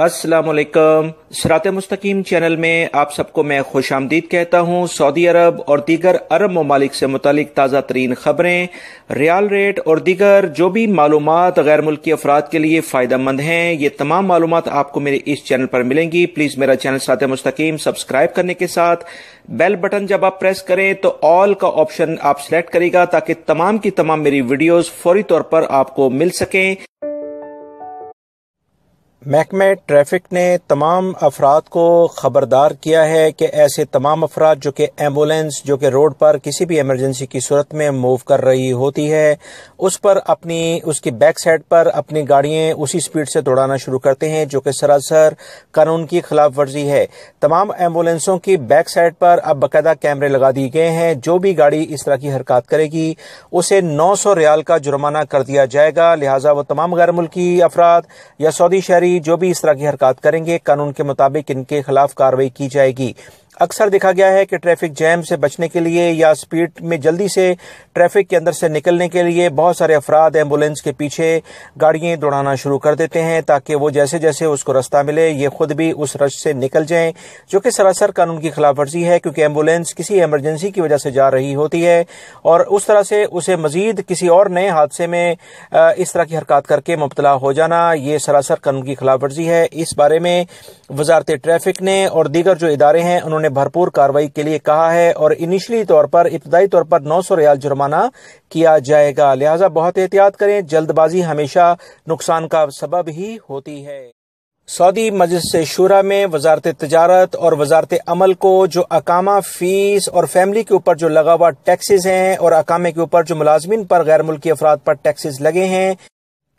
अस्सलाम वालेकुम। सिरात मुस्तकीम चैनल में आप सबको मैं खुश आमदीद कहता हूँ। सऊदी अरब और दीगर अरब ममालिक से मुतालिक ताज़ा तरीन खबरें, रियाल रेट और दीगर जो भी मालूमात गैर मुल्की अफराद के लिए फ़ायदा मंद हैं, ये तमाम मालूमात आपको मेरे इस चैनल पर मिलेंगी। प्लीज़ मेरा चैनल सिरात मुस्तकीम सब्सक्राइब करने के साथ बेल बटन जब आप प्रेस करें तो ऑल का ऑप्शन आप सिलेक्ट करेगा ताकि तमाम की तमाम मेरी वीडियोस फौरी तौर पर आपको मिल सकें। महकमा ट्रैफिक ने तमाम अफराद को ख़बरदार किया है कि ऐसे तमाम अफराद जो कि एम्बुलेंस जो कि रोड पर किसी भी इमरजेंसी की सूरत में मूव कर रही होती है, उस पर उसकी बैक साइड पर अपनी गाड़ियाँ उसी स्पीड से दौड़ाना शुरू करते हैं जो कि सरासर कानून की खिलाफ वर्जी है। तमाम एम्बुलेंसों की बैक साइड पर अब बाकायदा कैमरे लगा दिए गए हैं। जो भी गाड़ी इस तरह की हरकत करेगी उसे 900 रियाल का जुर्माना कर दिया जाएगा। लिहाजा वो तमाम गैर मुल्की अफराद या सऊदी शहरी जो भी इस तरह की हरकत करेंगे, कानून के मुताबिक इनके खिलाफ कार्रवाई की जाएगी। अक्सर देखा गया है कि ट्रैफिक जैम से बचने के लिए या स्पीड में जल्दी से ट्रैफिक के अंदर से निकलने के लिए बहुत सारे अफराद एम्बुलेंस के पीछे गाड़ियां दौड़ाना शुरू कर देते हैं ताकि वो जैसे जैसे उसको रास्ता मिले ये खुद भी उस रश से निकल जाएं, जो कि सरासर कानून की खिलाफ वर्जी है, क्योंकि एम्बुलेंस किसी इमरजेंसी की वजह से जा रही होती है और उस तरह से उसे मजीद किसी और नए हादसे में इस तरह की हरकत करके मुब्तला हो जाना, ये सरासर कानून की खिलाफ वर्जी है। इस बारे में वजारत ट्रैफिक ने और दीगर जो इदारे हैं उन्होंने भरपूर कार्रवाई के लिए कहा है और इनिशियली तौर पर इब्तदाई तौर पर 900 रियाल जुर्माना किया जाएगा। लिहाजा बहुत एहतियात करें, जल्दबाजी हमेशा नुकसान का सबब ही होती है। सऊदी मजलिस शूरा में वजारत तिजारत और वजारत अमल को जो अकामा फीस और फैमिली के ऊपर जो लगा हुआ टैक्सेस हैं और अकामे के ऊपर जो मुलाजमिन पर गैर मुल्की अफराद पर टैक्सेस लगे हैं,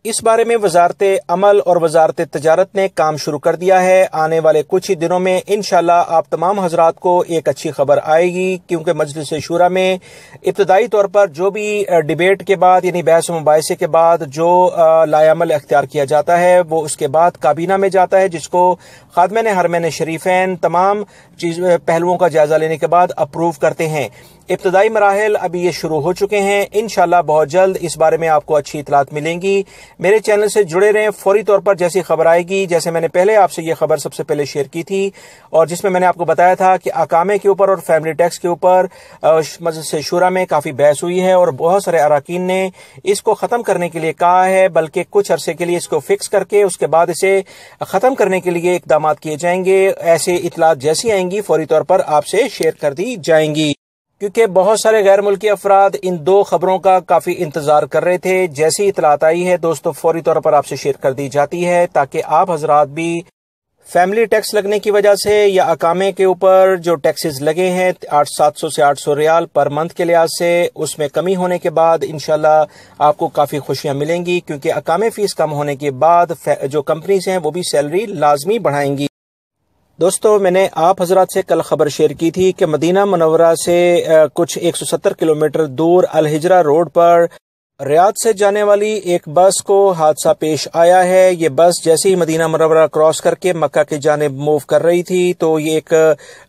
इस बारे में वजारत अमल और वजारत तिजारत ने काम शुरू कर दिया है। आने वाले कुछ ही दिनों में इंशाल्लाह आप तमाम हजरात को एक अच्छी खबर आएगी, क्योंकि मजलिस शूरा में इब्तदाई तौर पर जो भी डिबेट के बाद यानी बहस मुबाहिसे के बाद जो लायामल अख्तियार किया जाता है वो उसके बाद काबीना में जाता है, जिसको खादमैन हरमैन शरीफैन तमाम पहलुओं का जायजा लेने के बाद अप्रूव करते हैं। इब्तदाई मराहिल अभी ये शुरू हो चुके हैं। इंशाल्लाह बहुत जल्द इस बारे में आपको अच्छी इतलात मिलेंगी। मेरे चैनल से जुड़े रहें, फौरी तौर पर जैसी खबर आएगी, जैसे मैंने पहले आपसे ये खबर सबसे पहले शेयर की थी और जिसमें मैंने आपको बताया था कि अकामे के ऊपर और फैमिली टैक्स के ऊपर मजलिस शूरा में काफी बहस हुई है और बहुत सारे अराकीन ने इसको खत्म करने के लिए कहा है, बल्कि कुछ अरसे के लिए इसको फिक्स करके उसके बाद इसे खत्म करने के लिए इकदाम किए जाएंगे। ऐसे इतलात जैसी आएंगी फौरी तौर पर आपसे शेयर कर दी जाएंगी, क्योंकि बहुत सारे गैर मुल्की अफराद इन दो खबरों का काफी इंतजार कर रहे थे। जैसी इतलात आई है दोस्तों फौरी तौर पर आपसे शेयर कर दी जाती है ताकि आप हजरात भी फैमिली टैक्स लगने की वजह से या अकामे के ऊपर जो टैक्सेस लगे हैं 700 से 800 रियाल पर मंथ के लिहाज से, उसमें कमी होने के बाद इंशाल्लाह आपको काफी खुशियां मिलेंगी, क्योंकि अकामे फीस कम होने के बाद जो कंपनीज हैं वो भी सैलरी लाजमी बढ़ाएंगी। दोस्तों मैंने आप हजरात से कल खबर शेयर की थी कि मदीना मुनव्वरा से कुछ 170 किलोमीटर दूर अल हिजरा रोड पर रियाद से जाने वाली एक बस को हादसा पेश आया है। ये बस जैसे ही मदीना मुनव्वरा क्रॉस करके मक्का की जानिब मूव कर रही थी तो ये एक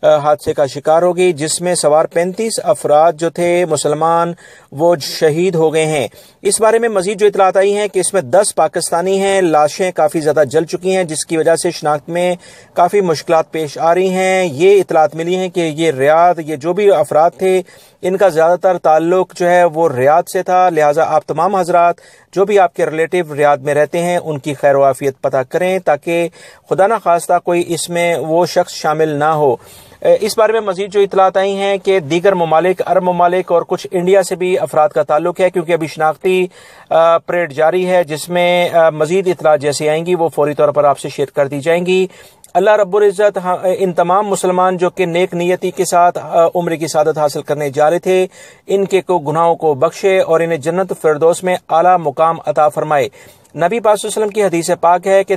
हादसे का शिकार हो गई, जिसमें सवार 35 अफराद जो थे मुसलमान वो शहीद हो गए हैं। इस बारे में मजीद जो इतलात आई हैं कि इसमें 10 पाकिस्तानी हैं। लाशें काफी ज्यादा जल चुकी हैं, जिसकी वजह से शिनाख्त में काफी मुश्किलात पेश आ रही हैं। ये इतलात मिली हैं कि ये रियाद ये जो भी अफराद थे इनका ज्यादातर ताल्लुक जो है वो रियाद से था। लिहाजा आप तमाम हजरात जो भी आपके रिलेटिव रियाद में रहते हैं उनकी खैर वाफियत पता करें ताकि खुदा न खास्ता कोई इसमें वो शख्स शामिल ना हो। इस बारे में मजीद जो इतलात आई हैं कि दीगर ममालिक अरब ममालिक और कुछ इंडिया से भी अफराद का ताल्लुक है, क्योंकि अभी शनाख्ती परेड जारी है, जिसमें मजीद इतलात जैसी आएंगी वो फौरी तौर पर आपसे शेयर कर दी जाएंगी। अल्लाह रब्बुल इज़्ज़त इन तमाम मुसलमान जो कि नेक नियति के साथ उम्र की सादत हासिल करने जा रहे थे, इनके को गुनाहों को बख्शे और इन्हें जन्नत फिरदौस में आला मुकाम अता फरमाए। नबी पाक सल्लल्लाहु अलैहि वसल्लम की हदीस पाक है कि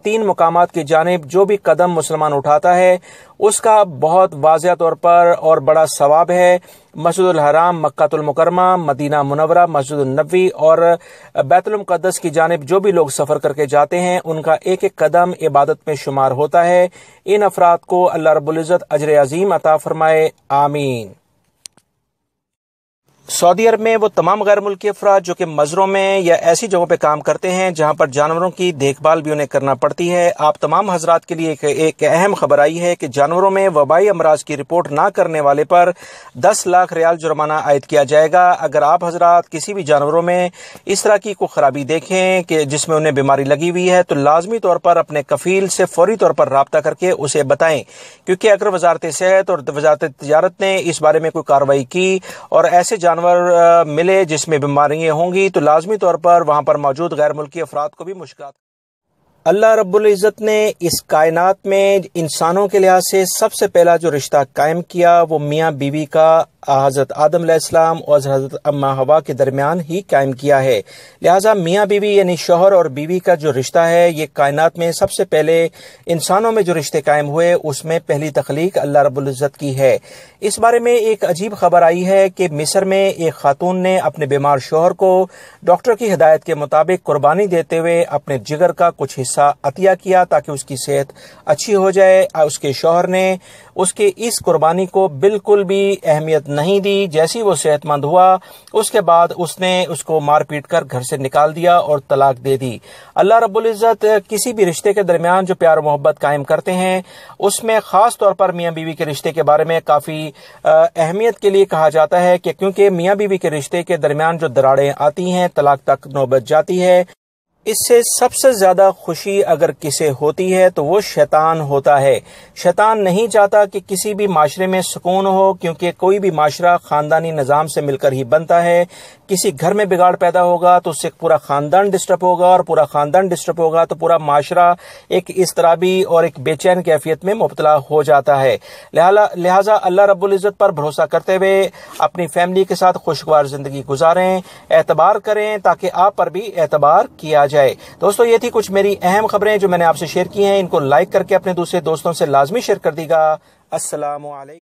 तीन मुकामात की जानिब जो भी कदम मुसलमान उठाता है उसका बहुत वाज़िह तौर पर और बड़ा सवाब है। मस्जिदुल हराम, मक्कातुल मुकर्रमा, मदीना मुनव्वरा, मस्जिदुल नबवी और बैतुल मुक़द्दस की जानिब जो भी लोग सफ़र करके जाते हैं उनका एक एक कदम इबादत में शुमार होता है। इन अफराद को अल्लाह रब्बुल इज़्ज़त अजर अज़ीम अता फरमाए, आमीन। سعودی عرب میں وہ تمام غیر ملکی افراد جو کہ مزروں میں یا ایسی جگہوں پہ کام کرتے ہیں جہاں پر جانوروں کی دیکھ بھال بھی انہیں کرنا پڑتی ہے، آپ تمام حضرات کے لیے ایک اہم خبر آئی ہے کہ جانوروں میں وبائی امراض کی رپورٹ نہ کرنے والے پر 10 لاکھ ریال جرمانہ عائد کیا جائے گا۔ اگر آپ حضرات کسی بھی جانوروں میں اس طرح کی کوئی خرابی دیکھیں کہ جس میں انہیں بیماری لگی ہوئی ہے تو لازمی طور پر اپنے کفیل سے فوری طور پر رابطہ کر کے اسے بتائیں، کیونکہ اگر وزارت صحت اور وزارت تجارت نے اس بارے میں کوئی کارروائی کی اور ایسے جانور ملے جس میں بیماریاں ہوں گی تو لازمی طور پر وہاں پر موجود غیر ملکی افراد کو بھی مشکلات۔ اللہ رب العزت نے اس کائنات میں انسانوں کے لحاظ سے سب سے پہلا جو رشتہ قائم کیا وہ میاں بیوی کا حضرت آدم علیہ السلام اور حضرت اما حوا کے درمیان ہی قائم کیا ہے۔ لہٰذا میاں بیوی یعنی شوہر اور بیوی کا جو رشتہ ہے یہ کائنات میں سب سے پہلے انسانوں میں جو رشتے قائم ہوئے اس میں پہلی تخلیق اللہ رب العزت کی ہے۔ اس بارے میں ایک عجیب خبر آئی ہے کہ مصر میں ایک خاتون نے اپنے بیمار شوہر کو ڈاکٹر کی ہدایت کے مطابق قربانی دیتے ہوئے اپنے جگر کا کچھ حصہ عطیہ کیا تاکہ اس کی صحت اچھی ہو جائے۔ اس کے شوہر نے اس کے اس قربانی کو بالکل بھی اہمیت نہیں دی۔ جیسی وہ صحت مند ہوا اس کے بعد اس نے اس کو مار پیٹ کر گھر سے نکال دیا اور طلاق دے دی۔ اللہ رب العزت کسی بھی رشتے کے درمیان جو پیار و محبت قائم کرتے ہیں اس میں خاص طور پر میاں بیوی کے رشتے کے بارے میں کافی اہمیت کے لیے کہا جاتا ہے کہ کیونکہ میاں بیوی کے رشتے کے درمیان جو دراڑیں آتی ہیں طلاق تک نوبت جاتی ہے، اس سے سب سے زیادہ خوشی اگر کسے ہوتی ہے تو وہ شیطان ہوتا ہے۔ شیطان نہیں چاہتا کہ کسی بھی معاشرے میں سکون ہو، کیونکہ کوئی بھی معاشرہ خاندانی نظام سے مل کر ہی بنتا ہے۔ کسی گھر میں بگاڑ پیدا ہوگا تو اس سے پورا خاندان ڈسٹرب ہوگا، اور پورا خاندان ڈسٹرب ہوگا تو پورا معاشرہ ایک اضطرابی اور ایک بے چین کیفیت میں مبتلا ہو جاتا ہے۔ لہٰذا اللہ رب العزت پر بھروسہ کرتے ہوئے اپنی فیملی کے ساتھ خوشگوار زندگی گزاریں، اعتبار کریں تاکہ آپ پر بھی اعتبار کیا جائے۔ دوستو یہ تھی کچھ میری اہم خبریں جو میں نے آپ سے شیئر کی ہیں، ان کو لائک کر کے اپنے دوسرے دوستوں سے لازمی شیئر کر دیجیے گا۔ السلام علیکم۔